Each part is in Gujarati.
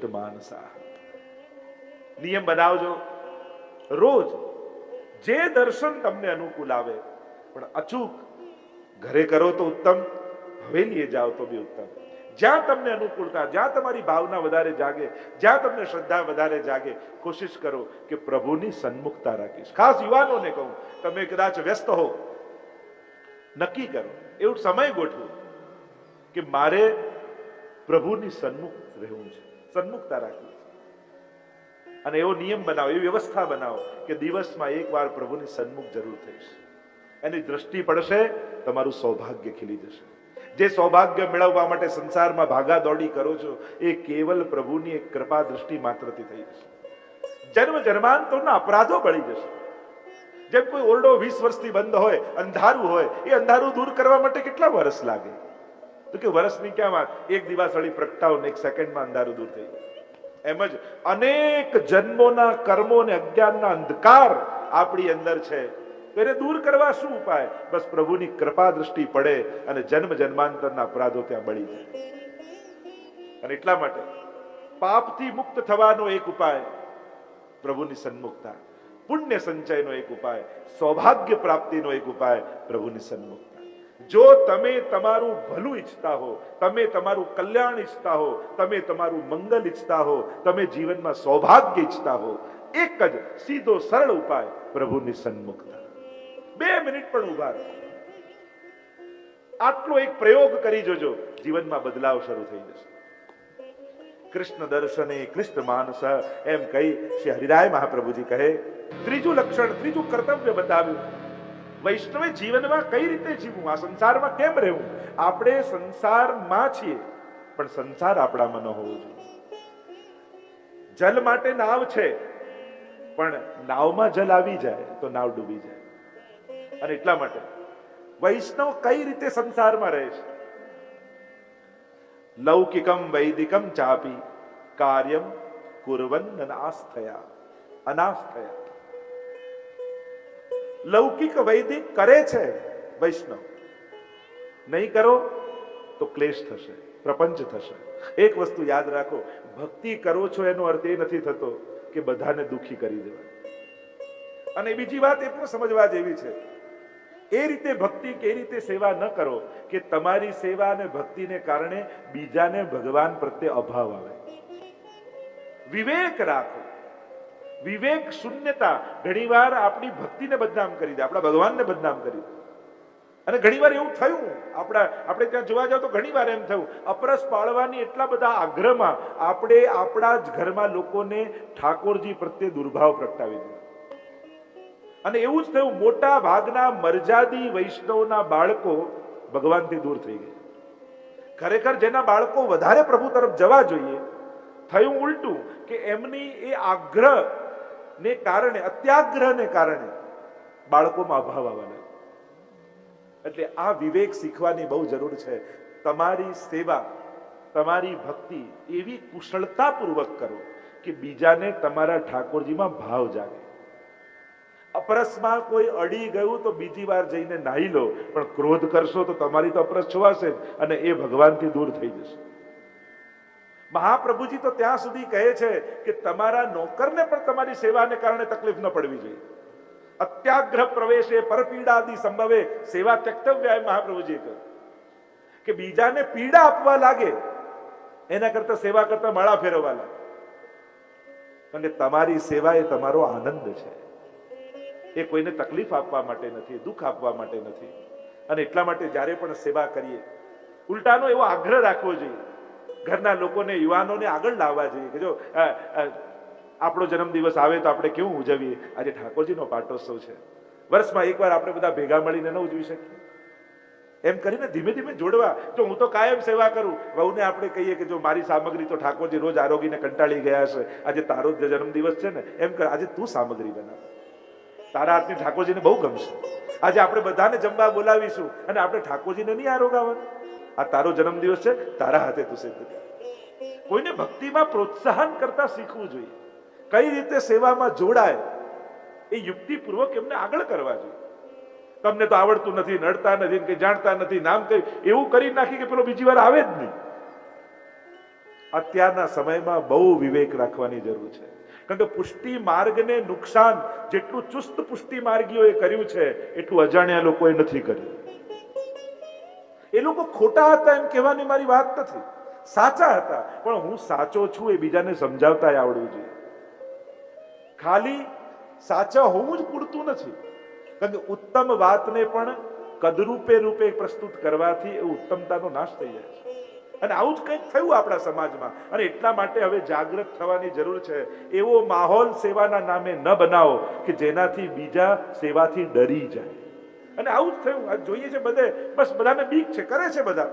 કૃષ્ણ માનસા. નિયમ બનાવજો, રોજ જે દર્શન તમને અનુકૂળ આવે, પણ અચૂક ઘરે કરો તો ઉત્તમ, હવેલીએ જાઓ તો બી ઉત્તમ. જ્યાં તમને અનુકૂળતા, જ્યાં તમારી ભાવના વધારે જાગે, જ્યાં તમને શ્રદ્ધા વધારે જાગે, કોશિશ કરો કે પ્રભુની સન્મુખતા રાખીશ. ખાસ યુવાનોને કહું, તમે કદાચ વ્યસ્ત હો, નક્કી કરો, એવું સમય ગોઠવો કે મારે પ્રભુની સન્મુખ રહેવું છે, સન્મુખતા રાખવી છે. અને એવો નિયમ બનાવો, એવી વ્યવસ્થા બનાવો કે દિવસમાં એકવાર પ્રભુની સન્મુખ જરૂર થઈશ. એની દ્રષ્ટિ પડશે, તમારું સૌભાગ્ય ખીલી જશે. જે સૌભાગ્ય મેળવવા માટે સંસારમાં ભાગા દોડી કરો છો, એ કેવલ પ્રભુની એક કૃપા દ્રષ્ટિ માત્રથી થઈ જશે. જન્મ જન્માંતરના અપરાધો બળી જશે. જેમ કોઈ ઓરડો 20 વર્ષથી બંધ હોય, અંધારું હોય, એ અંધારું દૂર કરવા માટે કેટલા વર્ષ લાગે? તો કે વર્ષની ક્યાં વાત, એક દિવાસળી પ્રગટાવો ને 1 સેકન્ડમાં અંધારું દૂર થઈ જાય. એમ જ અનેક જન્મોના કર્મો અને અજ્ઞાનના અંધકાર આપણી અંદર છે. તો એને દૂર કરવા શું ઉપાય? બસ પ્રભુની કૃપા દ્રષ્ટિ પડે અને જન્મ જન્માંતરના અપરાધો ત્યાં બળી જાય. અને એટલા માટે પાપથી મુક્ત થવાનો એક ઉપાય પ્રભુની સન્મુખતા, પુણ્ય સંચયનો એક ઉપાય, સૌભાગ્ય પ્રાપ્તિનો એક ઉપાય પ્રભુની સન્મુખતા. જો તમે તમારું ભલું ઈચ્છતા હો, તમે તમારું કલ્યાણ ઈચ્છતા હો, તમે તમારું મંગલ ઈચ્છતા હો, તમે જીવનમાં સૌભાગ્ય ઈચ્છતા હો, એક જ સીધો સરળ ઉપાય પ્રભુની સન્મુખતા. 2 મિનિટ પણ ઉભા રહો, આટલો એક પ્રયોગ કરી જોજો, જીવનમાં બદલાવ શરૂ થઈ જશે. કૃષ્ણ દર્શને કૃષ્ણ માનસ એમ કહી શ્રી હરિરાય મહાપ્રભુજી કહે, ત્રીજું લક્ષણ, ત્રીજું કર્તવ્ય બતાવ્યું. વૈષ્ણવે જીવનમાં કઈ રીતે જીવવું, આ સંસારમાં કેમ રહેવું? આપણે સંસારમાં છીએ, પણ સંસાર આપણામાં ન હોવો જોઈએ. જલ માટે નાવ છે, પણ નાવમાં જલ આવી જાય તો નાવ ડૂબી જાય. અને એટલા માટે વૈષ્ણવ કઈ રીતે સંસારમાં રહે છે? લૌકિકમ વૈદિકમ ચાપી કાર્યમ કુર્વન અનાસ્થયા. અનાસ્થયા લૌકિક વૈદિક કરે છે વૈષ્ણવ, નહીં કરો તો ક્લેશ થશે, પ્રપંચ થશે. એક વસ્તુ યાદ રાખો, ભક્તિ કરો છો એનો અર્થ એ નથી થતો કે બધાને દુખી કરી દેવા. અને બીજી વાત એ પણ સમજવા જેવી છે, એ રીતે ભક્તિ કે એ રીતે સેવા ન કરો કે તમારી સેવા અને ભક્તિને કારણે બીજાને ભગવાન પ્રત્યે અભાવ આવે. વિવેક રાખો. વિવેક શૂન્યતા ઘણીવાર આપણી ભક્તિને બદનામ કરી દે, આપણા ભગવાનને બદનામ કરી દે. અને ઘણીવાર એવું થયું, આપણે ત્યાં જોવા જાવ તો ઘણીવાર એમ થયું, અપરસ પાળવાની એટલા બધા આગ્રહમાં આપણે આપણા જ ઘરમાં લોકોને ઠાકોરજી પ્રત્યે દુર્ભાવ પ્રગટાવી દીધો. અને એવું જ થયું, મોટા ભાગના મર્યાદી વૈષ્ણવના બાળકો ભગવાનથી દૂર થઈ ગયા. ખરેખર જેના બાળકો વધારે પ્રભુ તરફ જવા જોઈએ, થયું ઉલટું કે એમની એ આગ્રહ ને કારણે, અત્યાગ્રહને કારણે બાળકોમાં અભાવ આવવા લાગ્યો. એટલે આ વિવેક શીખવાની બહુ જરૂર છે. તમારી સેવા, તમારી ભક્તિ એવી કુશળતાપૂર્વક કરો કે બીજાને તમારા ઠાકોરજીમાં ભાવ જાગે. અપરસમાં કોઈ અડી ગયું તો બીજી વાર જઈને નાહી લો, પણ ક્રોધ કરશો તો તમારી તો અપરસ છવાશે અને એ ભગવાનથી દૂર થઈ જશે. મહાપ્રભુજી તો ત્યાં સુધી કહે છે કે તમારા નોકરને પણ તમારી સેવાને કારણે તકલીફ ન પડવી જોઈએ. અત્યાગ્રહ પ્રવેશે પરપીડાદિ સંભવે સેવા ત્યક્તવ્ય. મહાપ્રભુજી કહ્યું કે બીજાને પીડા આપવા લાગે એના કરતા સેવા કરતા માળા ફેરવવા લાગે. કારણ કે તમારી સેવા એ તમારો આનંદ છે, એ કોઈને તકલીફ આપવા માટે નથી, દુઃખ આપવા માટે નથી. અને એટલા માટે જ્યારે પણ સેવા કરીએ, ઉલટાનો એવો આગ્રહ રાખવો જોઈએ, ઘરના લોકોને, યુવાનોને આગળ લાવવા જોઈએ કે જો આપણો જન્મદિવસ આવે તો આપણે કેવું ઉજવીએ. આજે ઠાકોરજીનો પાટોત્સવ છે, વર્ષમાં એકવાર આપણે બધા ભેગા મળીને ન ઉજવી શકીએ? એમ કરીને ધીમે ધીમે જોડવા. જો હું તો કાયમ સેવા કરું, વહુને આપણે કહીએ કે જો મારી સામગ્રી તો ઠાકોરજી રોજ આરોગીને કંટાળી ગયા છે, આજે તારો જ જન્મદિવસ છે ને, એમ કર આજે તું સામગ્રી બનાવ, તારા હાથની ઠાકોરજીને બહુ ગમશે. આજે આપણે બધાને જમવા બોલાવીશું અને આપણે ઠાકોરજીને નહીં આરોગાવાનું. આ તારો જન્મદિવસ છે, તારા હાથે તું સિદ્ધ કર. કોઈને ભક્તિમાં પ્રોત્સાહન કરતા શીખવું જોઈએ. કઈ રીતે સેવામાં જોડાય એ યુક્તિપૂર્વક એમને આગળ કરવા જોઈએ. તમને તો આવડતું નથી, નડતા નથી, કઈ જાણતા નથી, નામ કઈ એવું કરી નાખી કે પેલો બીજી વાર આવે જ નહીં. અત્યારના સમયમાં બહુ વિવેક રાખવાની જરૂર છે, કારણ કે પુષ્ટિ માર્ગને નુકસાન જેટલું ચુસ્ત પુષ્ટિ માર્ગીઓએ કર્યું છે એટલું અજાણ્યા લોકોએ નથી કર્યું. એ લોકો ખોટા હતા એમ કહેવાની મારી વાત નથી, સાચા હતા, પણ હું સાચો છું એ બીજાને સમજાવતા આવડવું જોઈએ. ખાલી સાચા હોવું જ પૂરતું નથી, કારણ કે ઉત્તમ વાતને પણ કદરૂપે રૂપે પ્રસ્તુત કરવાથી એ ઉત્તમતાનો નાશ થઈ જાય છે. અને આવું જ કંઈક થયું આપણા સમાજમાં, અને એટલા માટે હવે જાગૃત થવાની જરૂર છે. એવો માહોલ સેવાના નામે ન બનાવો કે જેનાથી બીજા સેવાથી ડરી જાય. અને આવું જ થયું, આ જોઈએ છે બધે, બસ બધાને બીક છે, કરે છે બધા,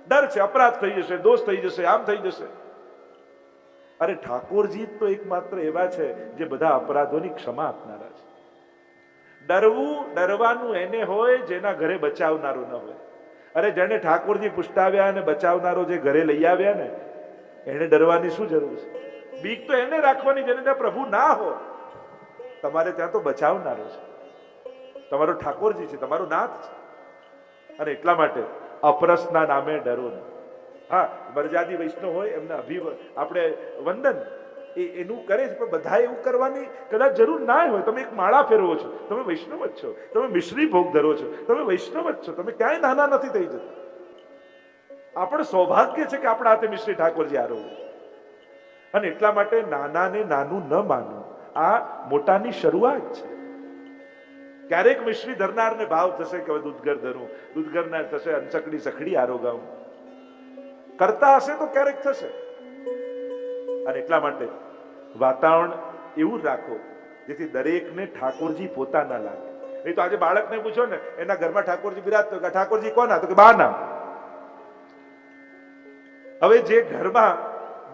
ડર છે, અપરાધ થઈ જશે, દોષ થઈ જશે, આમ થઈ જશે. અરે ઠાકોરજી તો એકમાત્ર એવા છે જે બધા અપરાધોની ક્ષમા આપનારા છે. ડરવાનું એને હોય જેના ઘરે બચાવનારો ન હોય. અરે જેને ઠાકોરજી પુષ્ટાવ્યા અને બચાવનારો જે ઘરે લઈ આવ્યા ને, એને ડરવાની શું જરૂર છે? બીક તો એને રાખવાની જેને ત્યાં પ્રભુ ના હો. તમારે ત્યાં તો બચાવનારો છે, તમારો ઠાકોરજી છે, તમારો નાથ છે. અને એટલા માટે અપરસના નામે ડરો નહીં. હા, મર્યાદી વૈષ્ણવ હોય એમને આપણે વંદન એનું કરે છે, પણ બધા એવું કરવાની કદાચ જરૂર ના હોય. તમે એક માળા ફેરવો છો, તમે વૈષ્ણવ જ છો, તમે મિશ્રી ભોગ ધરો છો, તમે વૈષ્ણવ જ છો, તમે ક્યાંય નાના નથી થઈ જતા. આપણે સૌભાગ્ય છે કે આપણા હાથે મિશ્રી ઠાકોરજી આરોગ્ય. અને એટલા માટે નાનાને નાનું ન માનવું, આ મોટાની શરૂઆત છે. ક્યારેક મિશ્રી ધરનારને ભાવ થશે કે હવે દૂધઘર ધરું, દૂધઘરના થશે અંચકડી સખડી આરોગાવું, કરતા હશે તો ક્યારેક થશે. અને એટલા માટે વાતાવરણ એવું રાખો જેથી દરેકને ઠાકોરજી પોતાના લાગે. નહીં તો આજે બાળકને પૂછો ને, એના ઘરમાં ઠાકોરજી બિરાજતો, ઠાકોરજી કોના? તો કે બા ના. હવે જે ઘરમાં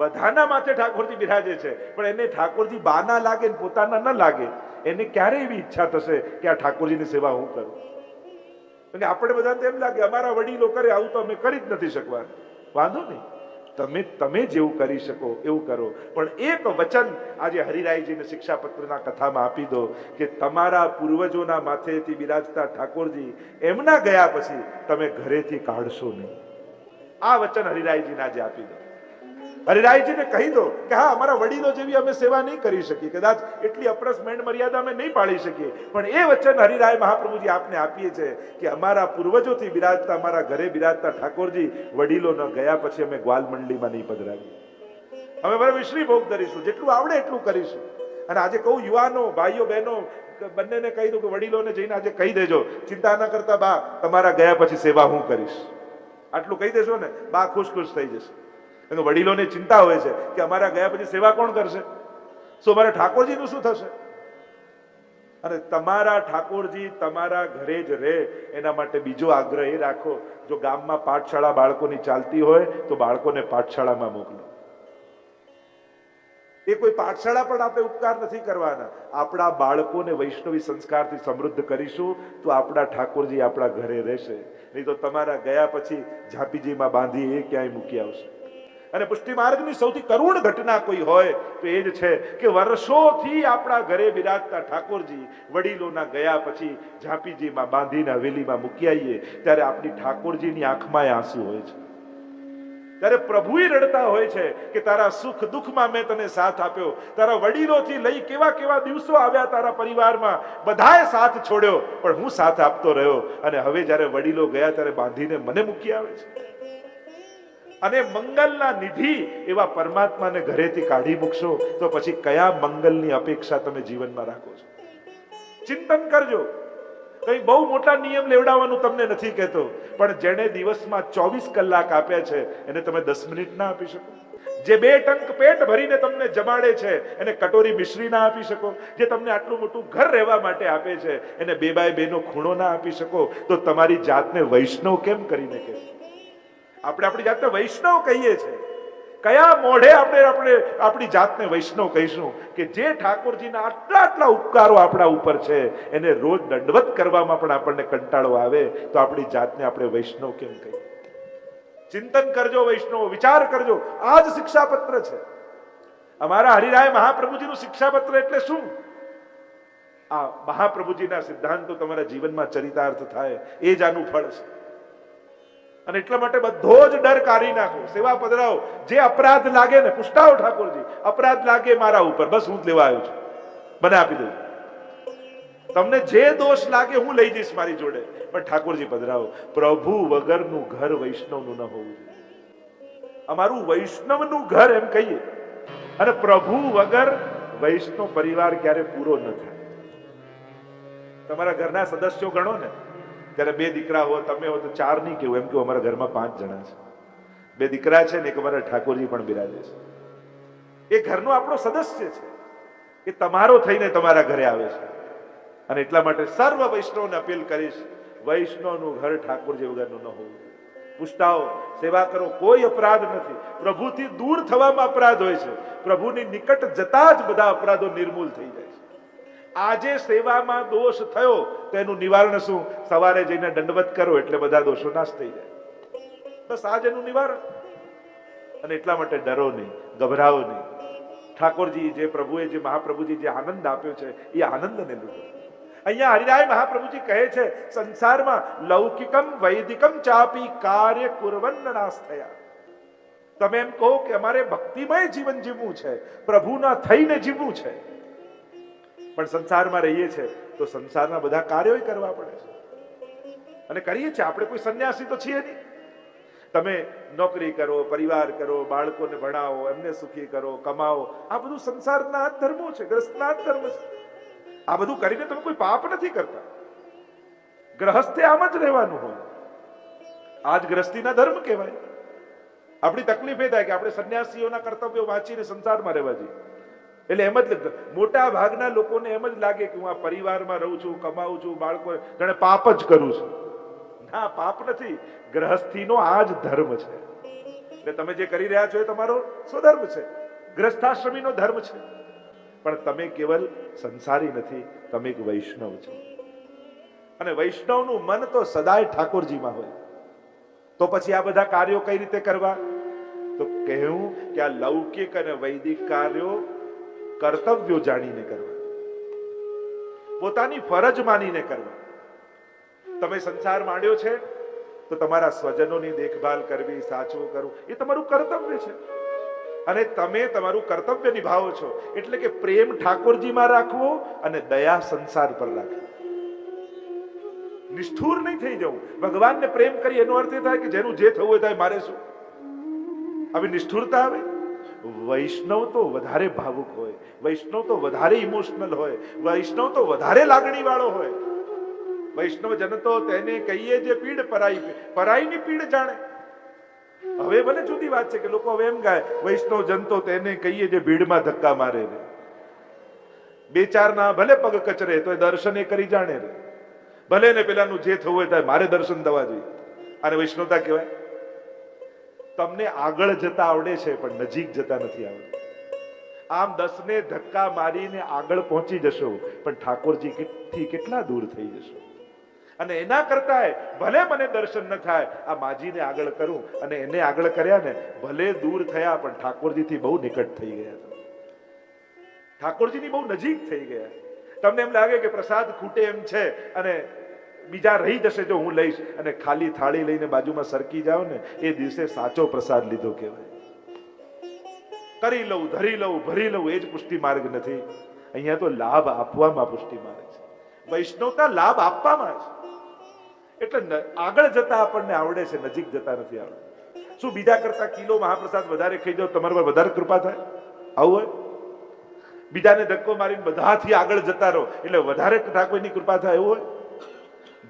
બધાના માથે ઠાકોરજી બિરાજે છે, પણ એને ઠાકોરજી બા ના લાગે, પોતાના ન લાગે, એને ક્યારે એવી ઈચ્છા થશે કે આ ઠાકોરજીની સેવા હું કરું? અને આપણે બધાને એમ લાગે અમારા વડીલો કરે, આવું તો અમે કરી જ નથી શકવાનું. વાંધો નહીં, તમે જેવું કરી શકો એવું કરો. પણ એક વચન આજે હરિરાયજીને શિક્ષાપત્રના કથામાં આપી દો કે તમારા પૂર્વજોના માથેથી બિરાજતા ઠાકોરજી એમના ગયા પછી તમે ઘરેથી કાઢશો નહીં. આ વચન હરિરાયજીને આજે આપી દો. હરિરાયજીને કહી દો કે હા, અમારા વડીલો જેવી અમે સેવા નહીં કરી શકીએ, કદાચ એટલી અપરસ મેંડ મર્યાદા અમે નહીં પાળી શકીએ, પણ એ વચન હરિરાય મહાપ્રભુજી આપને આપીએ છે કે અમારા પૂર્વજોથી બિરાજતા, અમારા ઘરે બિરાજતા ઠાકોરજી વડીલો ન ગયા પછી અમે ગ્વાલ મંડળીમાં નહીં પધરાવીએ. અમે બરાબર મિશ્રી ભોગ ધરીશું, જેટલું આવડે એટલું કરીશું. અને આજે કહું યુવાનો, ભાઈઓ, બહેનો બંનેને કહી દઉં કે વડીલોને જઈને આજે કહી દેજો, ચિંતા ન કરતા બા, તમારા ગયા પછી સેવા હું કરીશ. આટલું કહી દેશો ને, બા ખુશ ખુશ થઈ જશે. વડીલોને ચિંતા હોય છે કે અમારા ગયા પછી સેવા કોણ કરશે, શું અમારા ઠાકોરજીનું શું થશે? અને તમારા ઠાકોરજી તમારા ઘરે જ રહે એના માટે બીજો આગ્રહ એ રાખો, જો ગામમાં પાઠશાળા બાળકોની ચાલતી હોય તો બાળકોને પાઠશાળામાં મોકલો. એ કોઈ પાઠશાળા પણ આપણે ઉપકાર નથી કરવાના. આપણા બાળકોને વૈષ્ણવી સંસ્કારથી સમૃદ્ધ કરીશું તો આપણા ઠાકોરજી આપણા ઘરે રહેશે. નહીં તો તમારા ગયા પછી ઝાંપીજીમાં બાંધી એ ક્યાંય મૂકી આવશે. અને પુષ્ટિ માર્ગની સૌથી કરુણ ઘટના કોઈ હોય તો એ જ છે કે વર્ષોથી આપણા ઘરે બિરાજતા ઠાકોરજી વડીલોના ગયા પછી ઝાંપીજીમાં બાંધીને હવેલીમાં મૂકી આવીએ ત્યારે આપણી ઠાકોરજીની આંખમાં આંસુ હોય છે. ત્યારે પ્રભુએ રડતા હોય છે કે તારા સુખ દુઃખમાં મેં તને સાથ આપ્યો, તારા વડીલોથી લઈ કેવા કેવા દિવસો આવ્યા તારા પરિવારમાં, બધાએ સાથ છોડ્યો પણ હું સાથ આપતો રહ્યો, અને હવે જ્યારે વડીલો ગયા ત્યારે બાંધીને મને મૂકી આવે છે. અને મંગલના નિધિ એવા પરમાત્માને ઘરેથી કાઢી મૂકશો તો પછી કયા મંગલની અપેક્ષા તમે જીવનમાં રાખો છો? ચિંતન કરજો. કઈ બહુ મોટા નિયમ લેવડાવવાનું તમને નથી કહેતો, પણ જેને દિવસમાં 24 કલાક આપ્યા છે એને તમે 10 મિનિટ ના આપી શકો? જે 2 ટંક પેટ ભરીને તમને જમાડે છે એને કટોરી મિશ્રી ના આપી શકો? જે તમને આટલું મોટું ઘર રહેવા માટે આપે છે એને 2 બાય 2 નો ખૂણો ના આપી શકો? તો તમારી જાતને વૈષ્ણવ કેમ કરીને કહેશો? આપણે આપણી જાતને વૈષ્ણવ કહીએ છીએ. કયા મોઢે આપણે આપણી જાતને વૈષ્ણવ કહીશું કે જે ઠાકોરજીના આટલા આટલા ઉપકારો આપણા ઉપર છે એને રોજ દંડવત કરવામાં પણ આપણને કંટાળો આવે તો આપણી જાતને આપણે વૈષ્ણવ કેમ કહીએ? ચિંતન કરજો વૈષ્ણવ, વિચાર કરજો. આ જ શિક્ષાપત્ર છે અમારા હરિરાય મહાપ્રભુજીનું. શિક્ષાપત્ર એટલે શું? આ મહાપ્રભુજીના સિદ્ધાંતો તમારા જીવનમાં ચરિતાર્થ થાય એ જ આનું ફળ છે. અને એટલા માટે બધો જ ડર કાઢી નાખો, સેવા પધરાવો. જે અપરાધ લાગે ને પૂછતાઓ ઠાકોરજી, અપરાધ લાગે મારા ઉપર, બસ હું જ લેવા આવ્યો છું, મને આપી દઉં. તમને જે દોષ લાગે હું લઈ જઈશ મારી જોડે, પણ ઠાકોરજી પધરાવો. પ્રભુ વગરનું ઘર વૈષ્ણવનું ન હોવું જોઈએ. અમારું વૈષ્ણવનું ઘર એમ કહીએ, અને પ્રભુ વગર વૈષ્ણવ પરિવાર ક્યારે પૂરો ન થાય. તમારા ઘરના સદસ્યો ગણો ને, ત્યારે 2 દીકરા હો, તમે હો, તો 4 નહીં કેવું, એમ કે અમારા ઘરમાં 5 જણા છે. 2 દીકરા છે ને એક અમારા ઠાકોરજી પણ બિરાજે છે. એ ઘરનો આપણો સદસ્ય છે, એ તમારો થઈને તમારા ઘરે આવે છે. અને એટલા માટે સર્વ વૈષ્ણવને અપીલ કરીશ, વૈષ્ણવનું ઘર ઠાકોરજી વગરનું ન હોવું. પૂછતાઓ, સેવા કરો, કોઈ અપરાધ નથી. પ્રભુથી દૂર થવામાં અપરાધ હોય છે, પ્રભુની નિકટ જતા જ બધા અપરાધો નિર્મૂલ થઈ જાય છે. આજે સેવામાં દોષ થયો તો એનું નિવારણ શું? સવારે જઈને દંડવત કરો એટલે બધા દોષો નાશ થઈ જાય. બસ આજ એનું નિવારણ. અને એટલા માટે ડરો નહીં, ગભરાવો નહીં. ઠાકોરજી જે પ્રભુએ, જે મહાપ્રભુજી જે આનંદ આપ્યો છે એ આનંદને લૂટો. અહીંયા હરિરાય મહાપ્રભુજી કહે છે, સંસારમાં લૌકિકમ વૈદિકમ ચાપી કાર્ય કુર્વન્ન નાશ થયા. તમે એમ કહો કે અમારે ભક્તિમય જીવન જીવવું છે, પ્રભુના થઈને જીવવું છે, પણ સંસારમાં રહીએ છે તો સંસારના બધા કાર્યો કરવા પડે છે. અને કરીએ છીએ આપણે, કોઈ સંન્યાસી તો છીએ નહીં. તમે નોકરી કરો, પરિવાર કરો, બાળકોને ભણાવો, એમને સુખી કરો, કમાવો, આ બધું સંસારના ધર્મો છે, ગ્રસ્તના ધર્મ છે. આ બધું કરીને તમે કોઈ પાપ નથી કરતા. ગ્રહસ્થે આમ જ રહેવાનું હોય. આજ ગ્રસ્તીના ધર્મ કહેવાય. આપણી તકલીફ એ થાય કે આપણે સંન્યાસીઓના કર્તવ્યો વાંચીને સંસારમાં રહેવા જોઈએ. એટલે એમ જ મોટા ભાગના લોકોને એમ જ લાગે કે હું આ પરિવારમાં રહું છું, કમાઉં છું, બાળકો, જાણે પાપ જ કરું છું. ના, પાપ નથી. ગ્રહસ્થીનો આ જ ધર્મ છે. એટલે તમે જે કરી રહ્યા છો એ તમારો સ્વધર્મ છે, ગ્રસ્થાશ્રમીનો ધર્મ છે. પણ તમે કેવલ સંસારી નથી, તમે એક વૈષ્ણવ છો. અને વૈષ્ણવનું મન તો સદાય ઠાકોરજીમાં હોય. તો પછી આ બધા કાર્યો કઈ રીતે કરવા? તો કહેવું કે આ લૌકિક અને વૈદિક કાર્યો કર્તવ્યો જાણીને કરવા, પોતાની ફરજ માનીને કરવા. તમે સંસાર માંડ્યો છે તો તમારા સ્વજનોની દેખભાલ કરવી, સાચવું કરવું, એ તમારું કર્તવ્ય છે. અને તમે તમારું કર્તવ્ય નિભાવો છો. એટલે કે પ્રેમ ઠાકોરજીમાં રાખવો અને દયા સંસાર પર રાખવી. નિષ્ઠુર નહીં થઈ જવું. ભગવાનને પ્રેમ કરી એનો અર્થ એ થાય કે જેનું જે થવું હોય થાય, મારે શું? આવી નિષ્ઠુરતા આવે. વૈષ્ણવ તો વધારે ભાવુક હોય, વૈષ્ણવ તો વધારે ઇમોશનલ હોય, વૈષ્ણવ તો વધારે લાગણી વાળો હોય. વૈષ્ણવ જન તો તેને કહીએ જે પીડ પરાઈ, પરાઈની પીડ જાણે. હવે ભલે જુદી વાત છે કે લોકો હવે એમ ગાય, વૈષ્ણવ જન તો તેને કહીએ જે ભીડમાં ધક્કા મારે રે, 2-4 ના ભલે પગ કચરે તો દર્શન એ કરી જાણે રે, ભલે ને પેલાનું જે થવું હોય થાય, મારે દર્શન થવા જોઈએ. અને વૈષ્ણવતા કહેવાય. તમને આગળ જતા આવડે છે પણ નજીક જતા નથી આવડતું. આમ 10 ને ધક્કા મારીને આગળ પહોંચી જશો પણ ઠાકોરજી થી કેટલા દૂર થઈ જશો. અને એના કરતા ભલે મને દર્શન ન થાય, આ માજીને આગળ કરું, અને એને આગળ કર્યા ને, ભલે દૂર થયા પણ ઠાકોરજીથી બહુ નિકટ થઈ ગયા, ઠાકોરજીની બહુ નજીક થઈ ગયા. તમને એમ લાગે કે પ્રસાદ ખૂટે એમ છે અને બીજા રહી જશે જો હું લઈશ, અને ખાલી થાળી લઈને બાજુમાં સરકી જાઓ ને, એ દિવસે સાચો પ્રસાદ લીધો કહેવાય. કરી લઉં, ધરી લઉં, ભરી લઉં, એ જ પુષ્ટિ માર્ગ નથી. અહીંયા તો લાભ આપવામાં પુષ્ટિ માર્ગ છે. વૈષ્ણવતા લાભ આપવામાં છે. એટલે આગળ જતા આપણને આવડે છે, નજીક જતા નથી આવડે. શું બીજા કરતા કિલો મહાપ્રસાદ વધારે ખાઈ જાવ તમારા પર વધારે કૃપા થાય? આવું હોય? બીજાને ધક્કો મારીને બધાથી આગળ જતા રહો એટલે વધારે ઠાકોરની કૃપા થાય એવું હોય?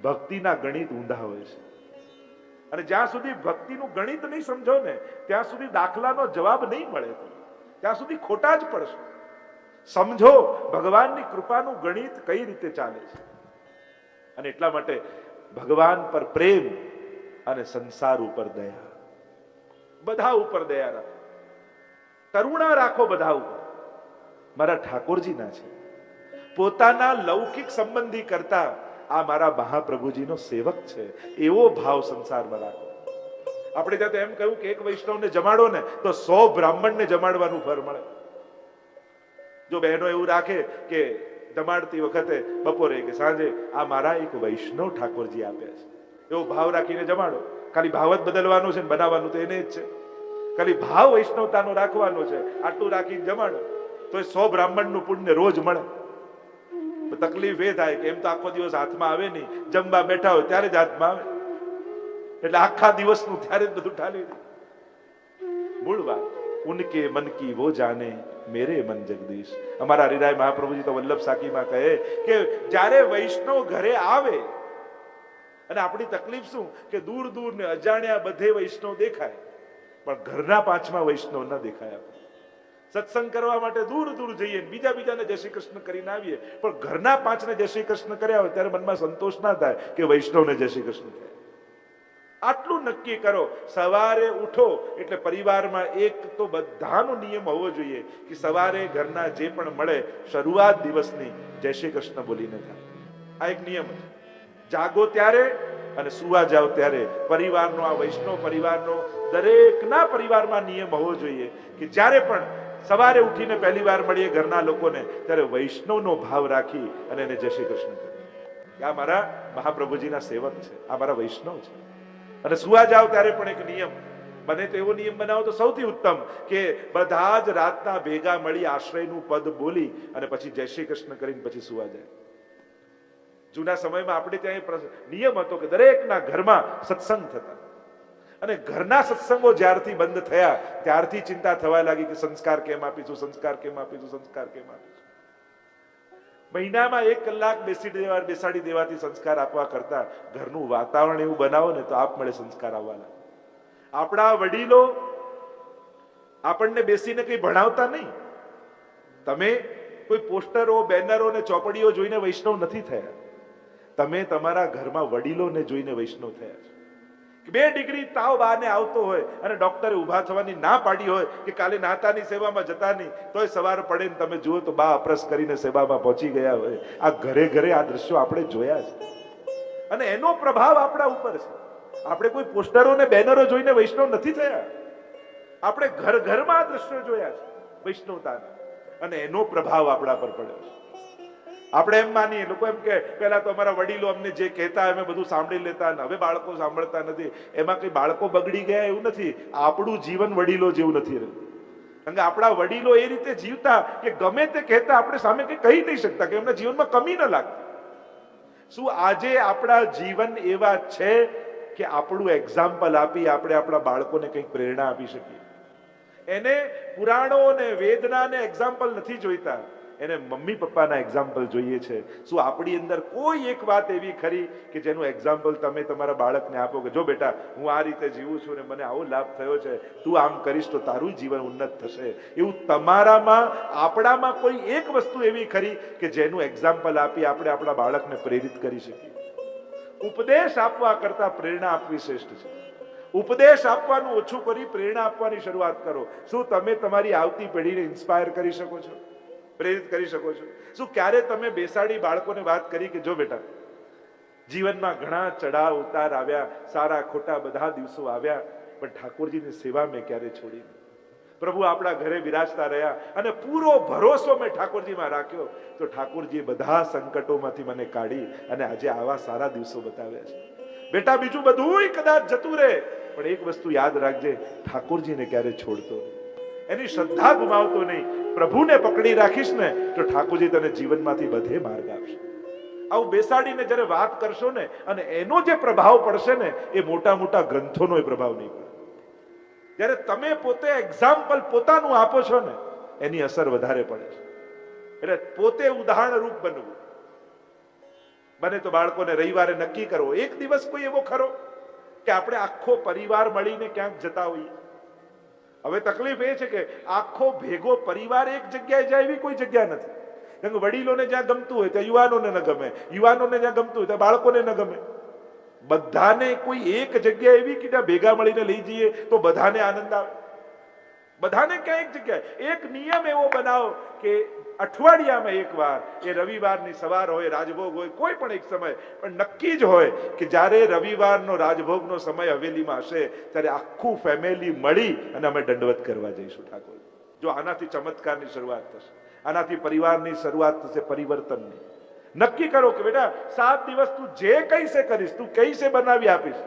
ભક્તિના ગણિત ઊંધા હોય છે. અને જ્યાં સુધી ભક્તિનું ગણિત નહીં સમજો ને, ત્યાં સુધી દાખલાનો જવાબ નહીં મળે, ત્યાં સુધી ખોટા જ પડશો. સમજો ભગવાનની કૃપાનું ગણિત કઈ રીતે ચાલે છે. અને એટલા માટે ભગવાન પર પ્રેમ અને સંસાર ઉપર દયા, બધા ઉપર દયા રાખો, કરુણા રાખો બધા ઉપર. મારા ઠાકોરજીના છે, પોતાના લૌકિક સંબંધી કરતા આ મારા મહાપ્રભુજીનો સેવક છે, એવો ભાવ સંસારમાં રાખો. આપણે ત્યાં તો એમ કહ્યું કે એક વૈષ્ણવને જમાડો ને તો 100 બ્રાહ્મણને જમાડવાનું ફળ મળે. જો બહેનો એવું રાખે કે જમાડતી વખતે બપોરે કે સાંજે આ મારા એક વૈષ્ણવ ઠાકોરજી આપ્યા છે, એવો ભાવ રાખીને જમાડો. ખાલી ભાવ જ બદલવાનો છે, બનાવવાનું તો એને જ છે. ખાલી ભાવ વૈષ્ણવતાનો રાખવાનો છે, આટલું રાખીને જમાડો તો 100 બ્રાહ્મણનું પુણ્ય રોજ મળે. તકલીફ એ થાય કે એમ તો આખો દિવસ હાથમાં આવે નહીં, જમવા બેઠા હોય ત્યારે જ હાથમાં આવે, એટલે આખા દિવસનું ત્યારે જ બધું ઠાલી દે. મૂળ વાત ઉનકે મન કી વો જાને મેરે મન જગદીશ. અમારા હરિરાય મહાપ્રભુજી તો વલ્લભ સાખીમાં કહે કે જ્યારે વૈષ્ણવ ઘરે આવે, અને આપણી તકલીફ શું કે દૂર દૂર ને અજાણ્યા બધે વૈષ્ણવ દેખાય, પણ ઘરના 5મા વૈષ્ણવ ન દેખાય. આપણે સત્સંગ કરવા માટે દૂર દૂર જઈએ, બીજાને જય શ્રી કૃષ્ણ કરીને આવીએ, પણ ઘરના 5ને જય શ્રી કૃષ્ણ કર્યા હોય ત્યારે મનમાં સંતોષ ના થાય કે વૈષ્ણવને જય શ્રી કૃષ્ણ થયા. આટલું નક્કી કરો. સવારે ઉઠો એટલે પરિવારમાં એક તો બધાનો નિયમ હોવો જોઈએ કે સવારે ઘરના જે પણ મળે શરૂઆત દિવસની જય શ્રી કૃષ્ણ બોલીને થાય. આ એક નિયમ છે. જાગો ત્યારે અને સુવા જાઓ ત્યારે પરિવારનો, આ વૈષ્ણવ પરિવારનો દરેકના પરિવારમાં નિયમ હોવો જોઈએ કે જ્યારે પણ સવારે ઉઠીને પહેલી વાર મળીએ ઘરના લોકોને ત્યારે વૈષ્ણવનો ભાવ રાખી અને એને જય શ્રી કૃષ્ણ કરીએ. આ મારા મહાપ્રભુજીના સેવક છે, આ મારા વૈષ્ણવ છે. અને સુવા જાઓ ત્યારે પણ એક નિયમ બને તો એવો નિયમ બનાવો તો સૌથી ઉત્તમ કે બધા જ રાતના ભેગા મળી આશ્રયનું પદ બોલી અને પછી જય શ્રી કૃષ્ણ કરીને પછી સુવા જાય. જૂના સમયમાં આપણે ત્યાં નિયમ હતો કે દરેકના ઘરમાં સત્સંગ થતા, અને ઘરના સત્સંગો જ્યારથી બંધ થયા ત્યારથી ચિંતા થવા લાગી કે સંસ્કાર કેમ આપીશું, સંસ્કાર કેમ આપીશું, સંસ્કાર કેમ આપીશું. મહિનામાં 1 કલાક બેસાડી દેવાથી સંસ્કાર આપવા કરતા ઘરનું વાતાવરણ એવું બનાવો ને તો આપમેળે સંસ્કાર આવવા લાગે. આપણા વડીલો આપણને બેસીને કઈ ભણાવતા નહીં. તમે કોઈ પોસ્ટરો, બેનરો ને ચોપડીઓ જોઈને વૈષ્ણવ નથી થયા. તમે તમારા ઘરમાં વડીલોને જોઈને વૈષ્ણવ થયા છો. 2 ડિગ્રી તાવ બાને આવતો હોય અને ડોક્ટરે ઊભા થવાની ના પાડી હોય કે કાલે નાતાની સેવામાં જતા નહીં, તોય સવાર પડે ને તમે જુઓ તો બા અપરસ કરીને સેવામાં પહોંચી ગયા હોય. આ ઘરે ઘરે આ દ્રશ્યો આપણે જોયા છે અને એનો પ્રભાવ આપણા ઉપર છે. આપણે કોઈ પોસ્ટરો ને બેનરો જોઈને વૈષ્ણવ નથી થયા. આપણે ઘર ઘરમાં આ દ્રશ્યો જોયા છે વૈષ્ણવતાના, અને એનો પ્રભાવ આપણા પર પડ્યો છે. આપણે એમ માનીએ, લોકો એમ કે પેલા તો અમારા વડીલો અમને જે કહેતા અમે બધું સાંભળી લેતા, અને હવે બાળકો સાંભળતા નથી. એમાં કઈ બાળકો બગડી ગયા એવું નથી. આપણું જીવન વડીલો જેવું નથી રહ્યું. કારણ કે આપણા વડીલો એ રીતે જીવતા કે ગમે તે કહેતા આપણે સામે કઈ કહી નહીં શકતા, કે એમના જીવનમાં કમી ન લાગતી. શું આજે આપણા જીવન એવા છે કે આપણું એક્ઝામ્પલ આપી આપણે આપણા બાળકોને કંઈક પ્રેરણા આપી શકીએ? એને પુરાણો ને વેદના ને એક્ઝામ્પલ નથી જોઈતા, એને મમ્મી પપ્પાના એક્ઝામ્પલ જોઈએ છે. શું આપણી અંદર કોઈ એક વાત એવી ખરી કે જેનું એક્ઝામ્પલ તમે તમારા બાળકને આપો કે જો બેટા હું આ રીતે જીવું છું ને મને આવો લાભ થયો છે, તું આમ કરીશ તો તારું જીવન ઉન્નત થશે? એવું તમારામાં, આપણામાં કોઈ એક વસ્તુ એવી ખરી કે જેનું એક્ઝામ્પલ આપી આપણે આપણા બાળકને પ્રેરિત કરી શકીએ? ઉપદેશ આપવા કરતા પ્રેરણા આપવી શ્રેષ્ઠ છે. ઉપદેશ આપવાનું ઓછું કરી પ્રેરણા આપવાની શરૂઆત કરો. શું તમે તમારી આવતી પેઢીને ઇન્સ્પાયર કરી શકો છો, પ્રેરિત કરી શકો છો? શું ક્યારે તમે બેસાડી બાળકોને વાત કરી કે જો બેટા જીવનમાં ઘણા ચડાવ ઉતાર આવ્યા, સારા ખોટા બધા દિવસો આવ્યા, પણ ઠાકોરજીની સેવા મેં ક્યારે છોડી નહીં. પ્રભુ આપણા ઘરે બિરાજતા રહ્યા અને પૂરો ભરોસો મેં ઠાકોરજીમાં રાખ્યો, તો ઠાકોરજીએ બધા સંકટોમાંથી મને કાઢી અને આજે આવા સારા દિવસો બતાવ્યા છે. બેટા બીજું બધું કદાચ જતું રહે, પણ એક વસ્તુ યાદ રાખજે, ઠાકોરજીને ક્યારે છોડતો નહીં, એની શ્રદ્ધા ગુમાવતો નહીં. પ્રભુને પકડી રાખીશ ને તો ઠાકોરજી તને જીવનમાંથી બધે માર્ગ આપશે. આવું બેસાડીને જ્યારે વાત કરશો ને અને એનો જે પ્રભાવ પડશે ને એ મોટા મોટા ગ્રંથોનો પ્રભાવ નહીં પડે. જ્યારે તમે પોતે એક્ઝામ્પલ પોતાનું આપો છો ને એની અસર વધારે પડે છે. એટલે પોતે ઉદાહરણ રૂપ બનવું. બને તો બાળકોને રવિવારે નક્કી કરવો, એક દિવસ કોઈ એવો ખરો કે આપણે આખો પરિવાર મળીને ક્યાંક જતા હોઈએ. હવે તકલીફ એ છે કે આખો ભેગો પરિવાર એક જગ્યાએ જાય એવી કોઈ જગ્યા નથી. કારણ કે વડીલોને જ્યાં ગમતું હોય ત્યાં યુવાનોને ન ગમે, યુવાનોને જ્યાં ગમતું હોય ત્યાં બાળકોને ન ગમે. બધાને કોઈ એક જગ્યા એવી કે ત્યાં ભેગા મળીને લઈ જઈએ તો બધાને આનંદ આવે. બધાને ક્યાં એક જગ્યાએ એક નિયમ એવો બનાવો કે અઠવાડિયામાં એકવાર, એ રવિવારની સવાર હોય, રાજભોગ હોય, કોઈ પણ એક સમય, પણ નક્કી જ હોય કે જ્યારે રવિવારનો રાજભોગનો સમય હવેલીમાં હશે ત્યારે આખું ફેમિલી મળી અને અમે દંડવત કરવા જઈશું ઠાકોર. જો આનાથી ચમત્કારની શરૂઆત થશે, આનાથી પરિવારની શરૂઆત થશે પરિવર્તનની. નક્કી કરો કે બેટા 7 દિવસ તું જે કહીશે કરીશ, તું કહીશે બનાવી આપીશ,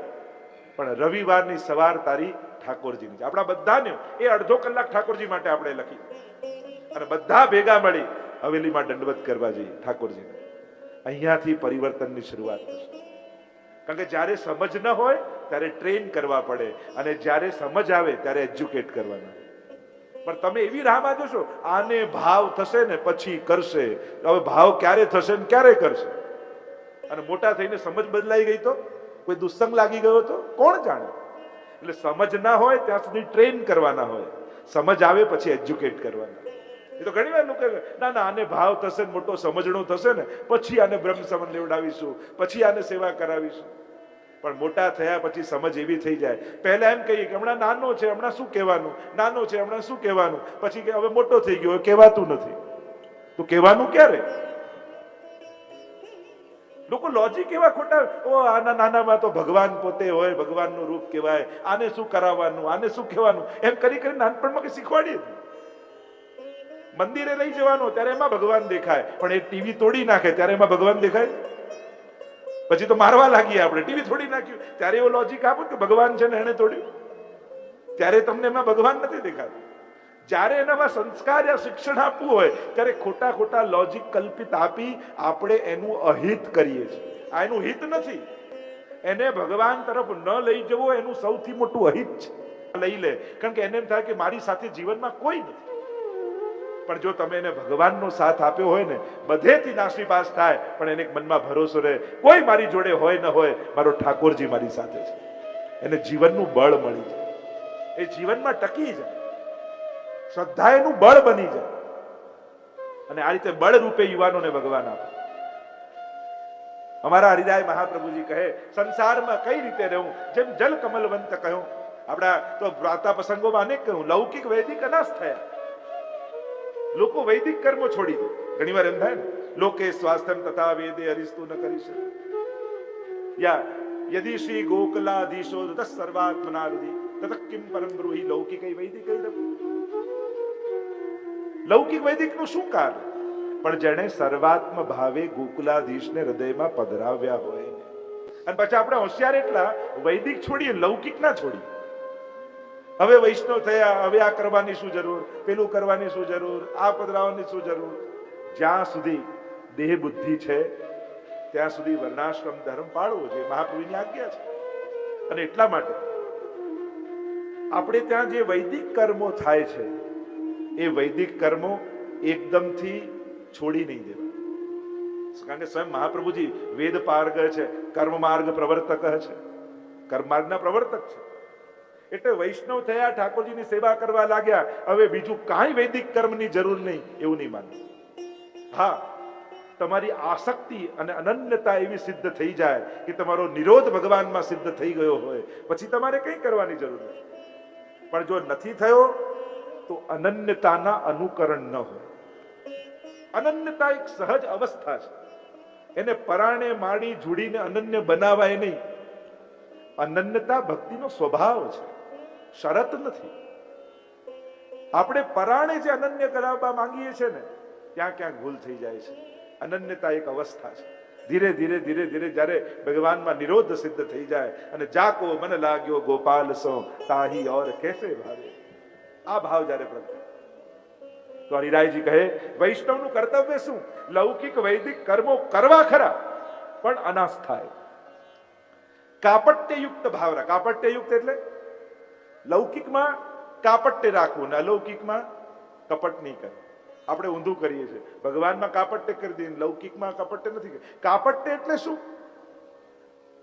પણ રવિવારની સવાર તારી ઠાકોરજીની છે. આપણા બધાને એ અડધો કલાક ઠાકોરજી માટે આપણે લખી અને બધા ભેગા મળી હવેલીમાં દંડવત કરવા જઈએ ઠાકોરજીને. અહીંયાથી પરિવર્તનની શરૂઆત થશે. કારણ કે જ્યારે સમજ ન હોય ત્યારે ટ્રેન કરવા પડે અને જ્યારે સમજ આવે ત્યારે એજ્યુકેટ કરવાના. પણ તમે એવી રાહમાં જોશો આને ભાવ થશે ને પછી કરશે, હવે ભાવ ક્યારે થશે ને ક્યારે કરશે, અને મોટા થઈને સમજ બદલાઈ ગઈ તો કોઈ દુસ્સંગ લાગી ગયો તો કોણ જાણે. એટલે સમજ ના હોય ત્યાં સુધી ટ્રેન કરવાના હોય, સમજ આવે પછી એજ્યુકેટ કરવાના. એ તો ઘણી વાર લોકો ના ના આને ભાવ થશે ને મોટો સમજણો થશે ને પછી આને બ્રહ્મ સંબંધ લેવડાવીશું, પછી આને સેવા કરાવીશું. પણ મોટા થયા પછી સમજ એવી થઈ જાય, પહેલા એમ કહીએ કે હમણાં નાનો છે હમણાં શું કહેવાનું, નાનો છે હમણાં શું કહેવાનું, પછી કે હવે મોટો થઈ ગયો કહેવાતું નથી. તો કહેવાનું ક્યારે? લોકો લોજિક એવા ખોટા, ઓ આના નાનામાં તો ભગવાન પોતે હોય, ભગવાનનું રૂપ કહેવાય, આને શું કરાવવાનું, આને શું કહેવાનું, એમ કરી કરી નાનપણમાં કે શીખવાડીએ. મંદિરે લઈ જવાનો ત્યારે એમાં ભગવાન દેખાય, પણ એ ટીવી તોડી નાખે ત્યારે એમાં ભગવાન દેખાય. પછી તો મારવા લાગીએ આપણે, ટીવી તોડી નાખ્યું ત્યારે એવો લોજિક આપો કે ભગવાન છે ને એને તોડ્યું, ત્યારે તમને એમાં ભગવાન નથી દેખાતું. જ્યારે એનામાં સંસ્કાર યા શિક્ષણ આપવું હોય ત્યારે ખોટા ખોટા લોજિક કલ્પિત આપી આપણે એનું અહિત કરીએ છીએ. આ એનું હિત નથી, એને ભગવાન તરફ ન લઈ જવો એનું સૌથી મોટું અહિત છે. લઈ લે કારણ કે એને એમ થાય કે મારી સાથે જીવનમાં કોઈ નથી. પણ જો તમે એને ભગવાનનો સાથ આપ્યો હોય ને, બધેથી નાસીપાસ થાય પણ એને મનમાં ભરોસો રહે, કોઈ મારી જોડે હોય ન હોય મારો ઠાકોરજી મારી સાથે છે, એને જીવનનું બળ મળી જાય, એ જીવનમાં ટકી જાય, શ્રદ્ધા એનું બળ બની જાય. અને આ રીતે બળ રૂપે યુવાનોને ભગવાન આપે. અમારા હરિરાય મહાપ્રભુજી કહે સંસારમાં કઈ રીતે રહેવું, જેમ જલ કમલવંત કહ્યું. આપણા તો વાર્તા પ્રસંગોમાં અનેક કહ્યું, લૌકિક વૈદિક અનાશ થયા. લોકો વૈદિક કર્મો છોડી દે. ઘણી વાર એમ થાય ને, લોકે સ્વાસ્થ્યમ તથા વેદે હરિસ્તુ ન કરી શકે, યા યદિ શ્રી ગોકલાધીશો તત સર્વાત્મનારુધિ તત કિમ પરમ બ્રૂહિ લૌકિક વૈદિક. લૌકિક વૈદિક નું શું કાર્ય? પણ જેણે સર્વાત્મ ભાવે ગોકુલાધીશને હૃદયમાં પધરાવ્યા હોય. અને પછી આપણે હોશિયાર એટલા વૈદિક છોડીએ, લૌકિક ના છોડીએ. હવે વૈષ્ણવ થયા, હવે આ કરવાની શું જરૂર, પેલું કરવાની શું જરૂર, આ પધરાવવાની શું જરૂર. જ્યાં સુધી દેહ બુદ્ધિ છે ત્યાં સુધી વર્ણાશ્રમ ધર્મ પાળવો જોઈએ, મહાપ્રભુની આજ્ઞા છે. અને એટલા માટે આપણે ત્યાં જે વૈદિક કર્મો થાય છે એ વૈદિક કર્મો એકદમથી છોડી નહીં દેવા. કારણ કે સ્વયં મહાપ્રભુજી વેદ પાર્ગ છે, કર્મ માર્ગ પ્રવર્તક છે, કર્મ માર્ગના પ્રવર્તક છે. એટલે વૈષ્ણવ થયા, ઠાકોરજીની સેવા કરવા લાગ્યા, હવે બીજું કાંઈ વૈદિક કર્મની જરૂર નહીં એવું નહીં માનવું. હા, તમારી આસક્તિ અને અનન્યતા એવી સિદ્ધ થઈ જાય કે તમારો નિરોધ ભગવાનમાં સિદ્ધ થઈ ગયો હોય પછી તમારે કંઈ કરવાની જરૂર નથી. પણ જો નથી થયો તો અનન્યતાના અનુકરણ ન હોય. અનન્યતા એક સહજ અવસ્થા છે, એને પરાણે માડી જોડીને અનન્ય બનાવાય નહીં. અનન્યતા ભક્તિનો સ્વભાવ છે, શરત નથી. આપણે પરાણે જે અનન્ય કરાવવા માંગીએ છીએ ને ત્યાં ક્યાંક ભૂલ થઈ જાય છે. અનન્યતા એક અવસ્થા છે. ધીરે ધીરે ધીરે ધીરે જ્યારે ભગવાનમાં નિરોધ સિદ્ધ થઈ જાય અને જાકો મન લાગ્યો ગોપાલ સો તાહી ઓર કેસે ભાવે, આ ભાવ જ્યારે પ્રગટે તો હરિરાયજી કહે વૈષ્ણવનું કર્તવ્ય શું? લૌકિક વૈદિક કર્મો કરવા ખરા પણ અનાશ થાય. કાપટ્યયુક્ત ભાવ રાખ. કાપટ્યયુક્ત એટલે લૌકિકમાં કાપટ્ય રાખવું ને અલૌકિકમાં કપટ નહીં કરવું. આપણે ઊંધું કરીએ છીએ, ભગવાનમાં કાપટ્ય કરી દઈએ, લૌકિકમાં કપટ્ય નથી. કાપટ્ય એટલે શું?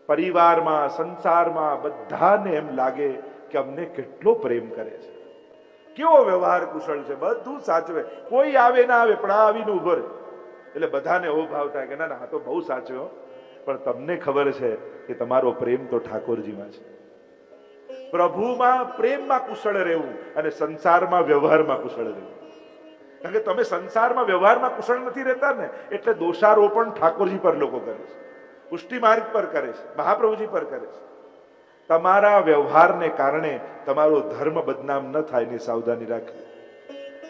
પરિવારમાં, સંસારમાં બધાને એમ લાગે કે અમને કેટલો પ્રેમ કરે છે, કેવો વ્યવહાર કુશળ છે, બધું સાચવે, કોઈ આવે ના આવે પણ આ આવીને ઉભો રહે. એટલે બધાને એવો ભાવ થાય કે ના ના આ તો બહુ સાચવ્યો, પણ તમને ખબર છે કે તમારો પ્રેમ તો ઠાકોરજીમાં છે. પ્રભુમાં પ્રેમમાં કુશળ રહેવું અને સંસારમાં વ્યવહારમાં કુશળ રહેવું. કારણ કે તમે સંસારમાં વ્યવહારમાં કુશળ નથી રહેતા ને એટલે દોષારોપણ ઠાકોરજી પર લોકો કરે છે, પુષ્ટિ માર્ગ પર કરે છે, મહાપ્રભુજી પર કરે છે. તમારા વ્યવહારને કારણે તમારો ધર્મ બદનામ ન થાય એની સાવધાની રાખવી.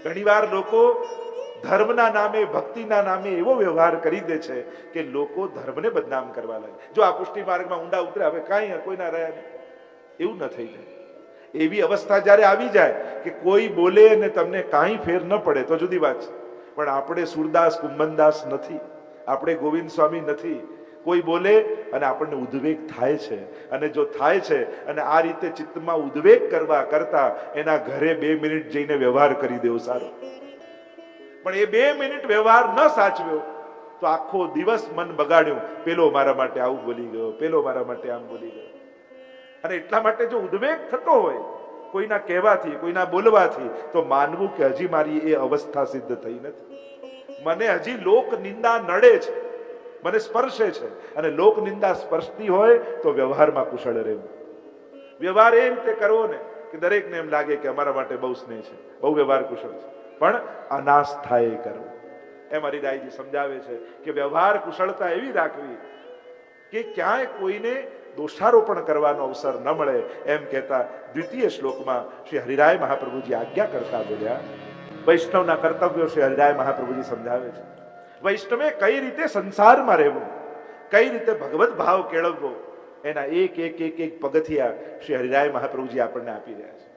ઘણીવાર લોકો ધર્મના નામે, ભક્તિના નામે એવો વ્યવહાર કરી દે છે કે લોકો ધર્મને બદનામ કરવા લાગે. જો આ પુષ્ટિ માર્ગમાં ઊંડા ઉતરે, હવે કાંઈ કોઈના રહ્યા નહીં, એવું ન થઈ જાય. એવી અવસ્થા જ્યારે આવી જાય કે કોઈ બોલે અને તમને કાંઈ ફેર ન પડે તો જુદી વાત છે. પણ આપણે સુરદાસ કુંભનદાસ નથી, આપણે ગોવિંદ સ્વામી નથી. કોઈ બોલે અને આપણને ઉદ્વેગ થાય છે, અને જો થાય છે અને આ રીતે ચિત્તમાં ઉદ્વેગ કરવા કરતા એના ઘરે 2 મિનિટ જઈને વ્યવહાર કરી દેવો સારો. પણ એ 2 મિનિટ વ્યવહાર ન સાચવ્યો તો આખો દિવસ મન બગાડ્યું, પેલો મારા માટે આવું બોલી ગયો, પેલો મારા માટે આમ બોલી ગયો. અને એટલા માટે જો ઉદ્વેગ થતો હોય કોઈના કહેવાથી, કોઈના બોલવાથી, તો માનવું કે હજી મારી એ અવસ્થા સિદ્ધ થઈ નથી. મને હજી લોક નિંદા નડે છે, મને સ્પર્શે છે. અને લોક નિંદા સ્પર્શતી હોય તો વ્યવહારમાં કુશળ રહેવું. વ્યવહાર એ રીતે કરવો ને કે દરેકને એમ લાગે કે અમારા માટે બહુ સ્નેહ છે, બહુ વ્યવહાર કુશળ છે, પણ અનાસ્થાએ કરવું. એમ હરિરાયજી સમજાવે છે કે વ્યવહાર કુશળતા એવી રાખવી કે ક્યાંય કોઈને દોષારોપણ કરવાનો અવસર ન મળે. એમ કહેતા દ્વિતીય શ્લોકમાં શ્રી હરિરાય મહાપ્રભુજી આજ્ઞા કરતા બોલ્યા, વૈષ્ણવના કર્તવ્યો શ્રી હરિરાય મહાપ્રભુજી સમજાવે છે. વૈષ્ણવે કઈ રીતે સંસારમાં રહેવું, કઈ રીતે ભગવત ભાવ કેળવવો, એના એક પગથિયા શ્રી હરિરાય મહાપ્રભુજી આપણને આપી રહ્યા છે.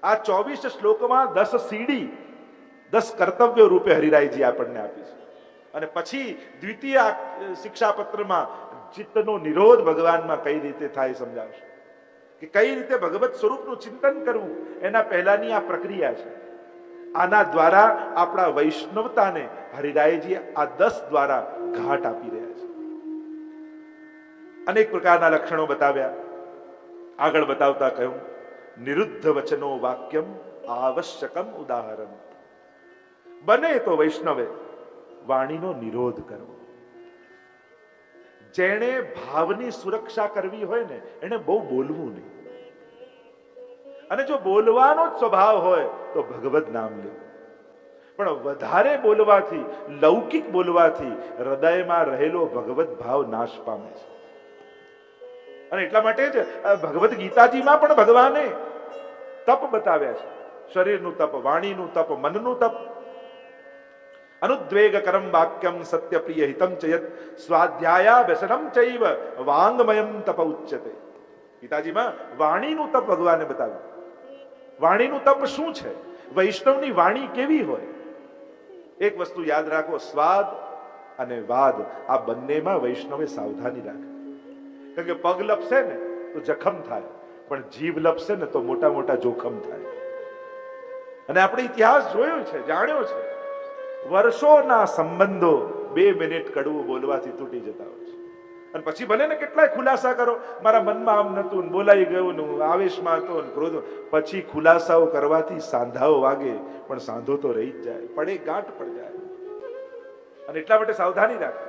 આ 24 શ્લોકમાં 10 સીડી, 10 કર્તવ્યો રૂપે હરિરાયજી આપણને આપી છે. અને પછી દ્વિતીય શિક્ષાપત્રમાં ચિત્તનો નિરોધ ભગવાનમાં કઈ રીતે થાય સમજાવશે, કે કઈ રીતે ભગવત સ્વરૂપનું ચિંતન કરવું. એના પહેલાની આ પ્રક્રિયા છે. આના દ્વારા આપણા વૈષ્ણવતાને હરિરાયજી આ 10 દ્વારા ઘાટ આપી રહ્યા છે. અનેક પ્રકારના લક્ષણો બતાવ્યા. આગળ બતાવતા કહ્યું, નિરુદ્ધ વચનો વાક્યમ આવશ્યકમ ઉદાહરણ. બને તો વૈષ્ણવે વાણીનો નિરોધ કરવો. જેણે ભાવની સુરક્ષા કરવી હોય ને એને બહુ બોલવું નહીં. અને જો બોલવાનો જ સ્વભાવ હોય તો ભગવદ નામ લેવું. પણ વધારે બોલવાથી, લૌકિક બોલવાથી હૃદયમાં રહેલો ભગવત ભાવ નાશ પામે છે. અને એટલા માટે જ ભગવદ ગીતાજીમાં પણ ભગવાને તપ બતાવ્યા છે. શરીરનું તપ, વાણીનું તપ, મનનું તપ. અનુદ્વેગ કરમ વાક્યમ સત્ય પ્રિય હિતમ ચયત સ્વાધ્યાયા વ્યસનમ ચૈવ વાંગમયમ તપ ઉચ્યતે. ગીતાજીમાં વાણીનું તપ ભગવાને બતાવ્યું. વાણીનું તપ શું છે, વૈષ્ણવની વાણી કેવી હોય. એક વસ્તુ યાદ રાખો, સ્વાદ અને વાદ આ બંનેમાં વૈષ્ણવે સાવધાની રાખે. કારણ કે પગ લપસે ને તો જખમ થાય, પણ જીભ લપસે ને તો મોટા મોટા જોખમ થાય. અને આપણે ઇતિહાસ જોયો છે, જાણ્યો છે. વર્ષોના સંબંધો 2 મિનિટ કડવું બોલવાથી તૂટી જતા હોય છે. અને પછી ભલે ને કેટલાય ખુલાસા કરો, મારા મનમાં આમ નતું, બોલાઈ ગયું ને આવેશમાં હતો ને ક્રોધ, પછી ખુલાસાઓ કરવાથી સાંધાઓ વાગે, પણ સાંધો તો રહી જ જાય, પડે ગાંઠ પડ જાય. અને એટલા માટે સાવધાની રાખો.